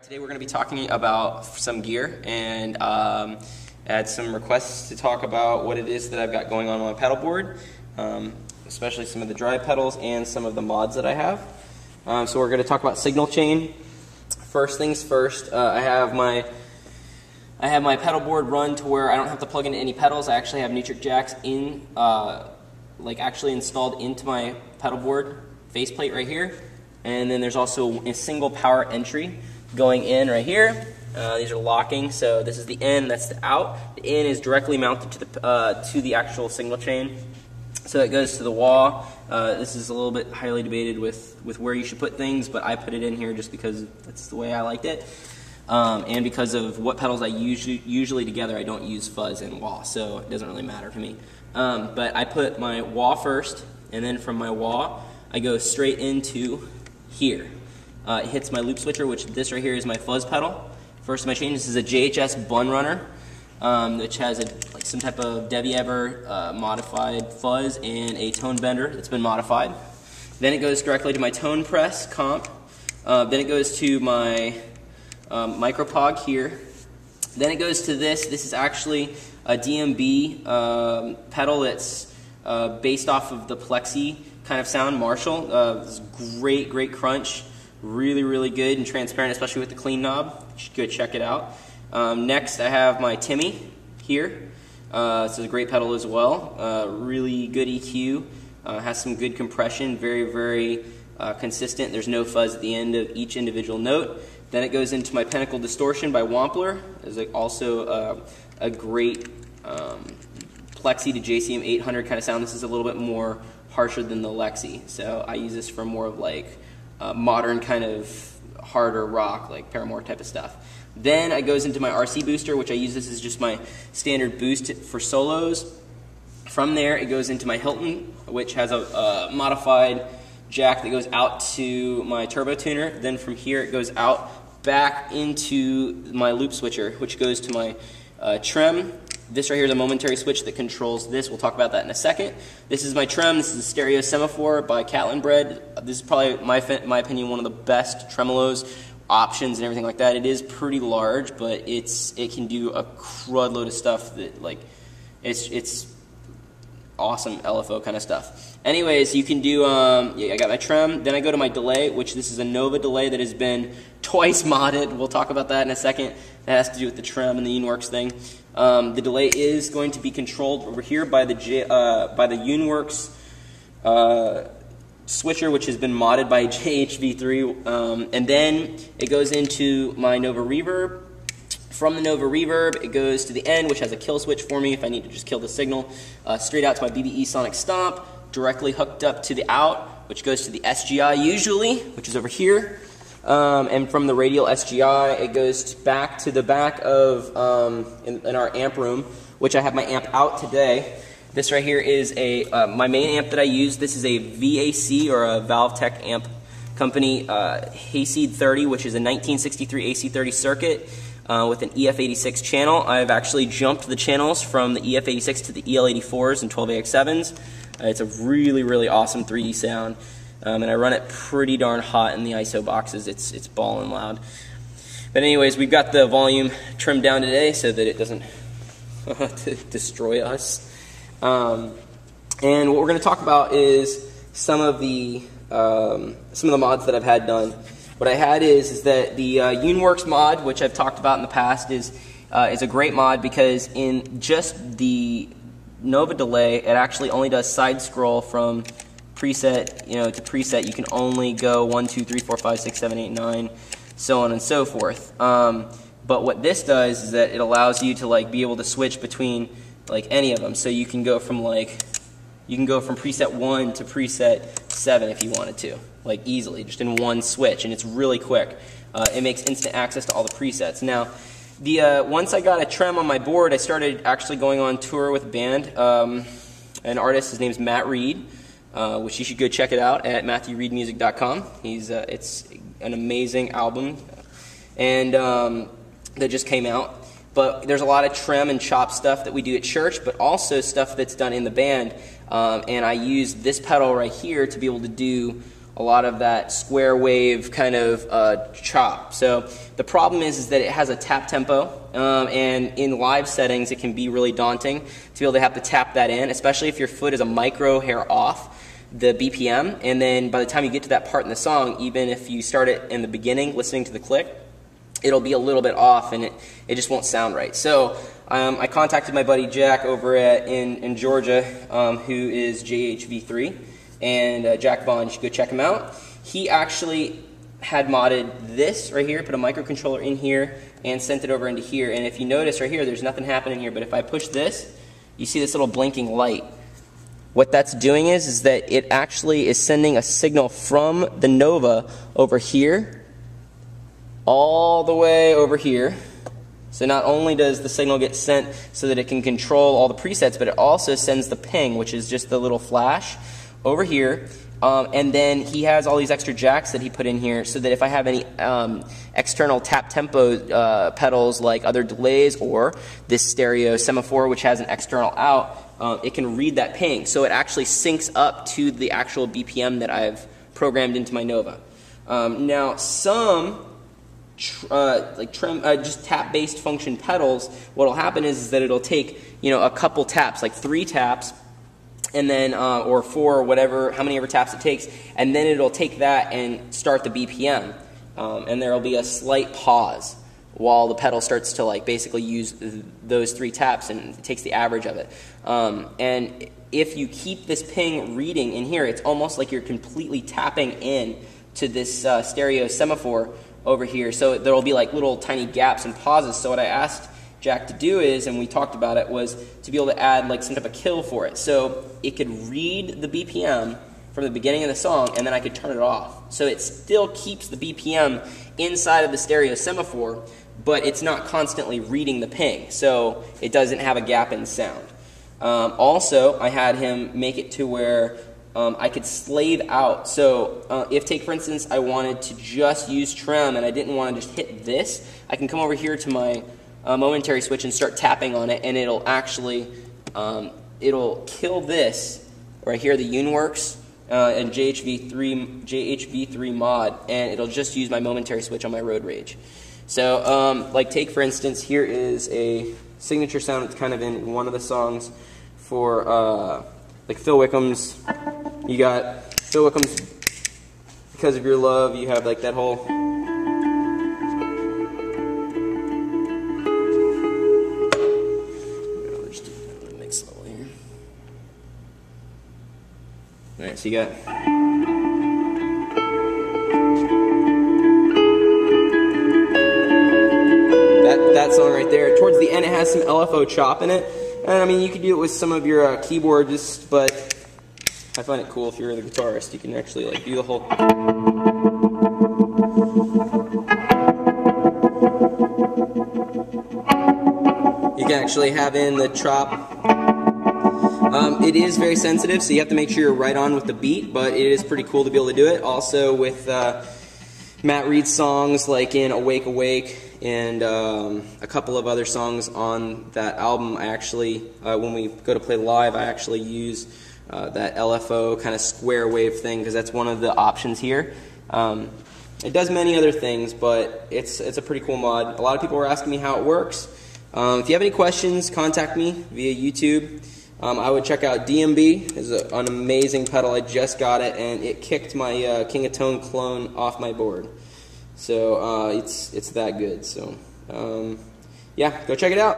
Today we're going to be talking about some gear, and I had some requests to talk about what it is that I've got going on my pedal board, especially some of the dry pedals and some of the mods that I have. So we're going to talk about signal chain. First things first, I have my pedal board run to where I don't have to plug into any pedals. I actually have Nutric jacks in, actually installed into my pedal board faceplate right here. And then there's also a single power entry going in right here. These are locking, so this is the in, that's the out. The in is directly mounted to the actual signal chain. So it goes to the wall. This is a little bit highly debated with where you should put things, but I put it in here just because that's the way I liked it. And because of what pedals I usually together, I don't use fuzz and wah, so it doesn't really matter to me. But I put my wah first, and then from my wah, I go straight into here. It hits my loop switcher, which this right here is my fuzz pedal. First of my chain, this is a JHS bunrunner, which has some type of Debbie Ever modified fuzz and a tone bender that's been modified. Then it goes directly to my tone press comp. Then it goes to my micropog here. Then it goes to this. This is actually a DMB pedal that's based off of the plexi kind of sound, Marshall. This is great crunch. Really good and transparent, especially with the clean knob. You should go check it out. Next, I have my Timmy here. This is a great pedal as well. Really good EQ. Has some good compression. Very consistent. There's no fuzz at the end of each individual note. Then it goes into my Pinnacle Distortion by WAMPLER. There's also a great plexi to JCM 800 kind of sound. This is a little bit more harsher than the lexi, so I use this for more of like modern kind of harder rock, like Paramore type of stuff. Then it goes into my RC booster, which I use this as just my standard boost for solos. From there, it goes into my HILTON, which has a modified jack that goes out to my turbo tuner. Then from here, it goes out back into my loop switcher, which goes to my trem. This right here is a momentary switch that controls this. We'll talk about that in a second. This is my trem. This is a stereo semaphore by CATALINBREAD. This is probably, my opinion, one of the best tremolos, options, and everything like that. It is pretty large, but it can do a crud load of stuff that, like, it's awesome LFO kind of stuff. Anyways, you can do, yeah, I got my trem. Then I go to my delay, which this is a Nova delay that has been twice modded. We'll talk about that in a second. That has to do with the trem and the YOUNWORKS thing. The delay is going to be controlled over here by the YOUNWORKS switcher, which has been modded by JHV3. And then it goes into my Nova reverb. From the Nova reverb, it goes to the end, which has a kill switch for me if I need to just kill the signal. Straight out to my BBE Sonic Stomp, directly hooked up to the out, which goes to the SGI usually, which is over here. And from the radial SGI, it goes back to the back of in our amp room, which I have my amp out today. This right here is my main amp that I use. This is a VAC, or a Valvetech amp company, Hayseed 30, which is a 1963 AC30 circuit with an EF86 channel. I've actually jumped the channels from the EF86 to the EL84s and 12AX7s. It's a really awesome 3D sound. And I run it pretty darn hot in the ISO boxes. It's ballin' loud. But anyways, we've got the volume trimmed down today so that it doesn't destroy us. And what we're going to talk about is some of the mods that I've had done. What I had is that the YOUNWORKS mod, which I've talked about in the past, is a great mod because in just the Nova delay, it actually only does side scroll from preset, to preset. You can only go 1, 2, 3, 4, 5, 6, 7, 8, 9, so on and so forth. But what this does is that it allows you to be able to switch between any of them. So you can go from preset 1 to preset 7 if you wanted to, easily, just in one switch, and it's really quick. It makes instant access to all the presets. Now, once I got a trem on my board, I started actually going on tour with a band. An artist, his name's Matt Reed. Which you should go check it out at MatthewReedMusic.com. It's an amazing album, and that just came out. But there's a lot of trem and chop stuff that we do at church, but also stuff that's done in the band. And I use this pedal right here to be able to do a lot of that square wave kind of chop. So the problem is that it has a tap tempo, and in live settings it can be really daunting to be able to have to tap that in, especially if your foot is a micro hair off the BPM, and then by the time you get to that part in the song, even if you start it in the beginning listening to the click, it'll be a little bit off and it just won't sound right. So I contacted my buddy Jack over in Georgia, who is JHV3, and Jack Vaughn, you should go check him out. He actually had modded this right here, put a microcontroller in here, and sent it over into here. And if you notice right here, there's nothing happening here, but if I push this, you see this little blinking light. What that's doing is that it actually is sending a signal from the Nova over here, all the way over here. So not only does the signal get sent so that it can control all the presets, but it also sends the ping, which is just the little flash, over here. And then he has all these extra jacks that he put in here so that if I have any external tap tempo pedals like other delays or this stereo semaphore which has an external out, it can read that ping. So it actually syncs up to the actual BPM that I've programmed into my Nova. Now some just tap-based function pedals, what will happen is that it'll take a couple taps, like 3 taps, and then or 4, whatever, how many ever taps it takes, and then it'll take that and start the BPM, and there will be a slight pause while the pedal starts to basically use those 3 taps, and it takes the average of it. And if you keep this ping reading in here, it's almost like you're completely tapping in to this stereo semaphore over here. So there will be like little tiny gaps and pauses. So what I asked Jack to do is, and we talked about it, was to be able to add like some type of kill for it. So it could read the BPM from the beginning of the song, and then I could turn it off. So it still keeps the BPM inside of the stereo semaphore, but it's not constantly reading the ping. So it doesn't have a gap in sound. Also, I had him make it to where I could slave out. So if, take for instance, I wanted to just use trem and I didn't want to just hit this, I can come over here to my momentary switch and start tapping on it, and it'll actually it'll kill this right here, the YOUNWORKS and JHV3 mod, and it'll just use my momentary switch on my road rage. So like take for instance, here is a signature sound that's kind of in one of the songs for like Phil Wickham's. You got Phil Wickham's Because of Your Love. You have like that whole. Alright, so you got that song right there. Towards the end it has some LFO chop in it. And I mean, you could do it with some of your keyboard, but I find it cool if you're the guitarist. You can actually like do the whole. You can actually have in the chop. It is very sensitive, so you have to make sure you're right on with the beat, but it is pretty cool to be able to do it. Also with Matt Reed's songs like in Awake Awake and a couple of other songs on that album, I actually, when we go to play live, I actually use that LFO kind of square wave thing because that's one of the options here. It does many other things, but it's a pretty cool mod. A lot of people were asking me how it works. If you have any questions, contact me via YouTube. I would check out DMB. It's an amazing pedal. I just got it, and it kicked my King of Tone clone off my board. So it's that good. So yeah, go check it out.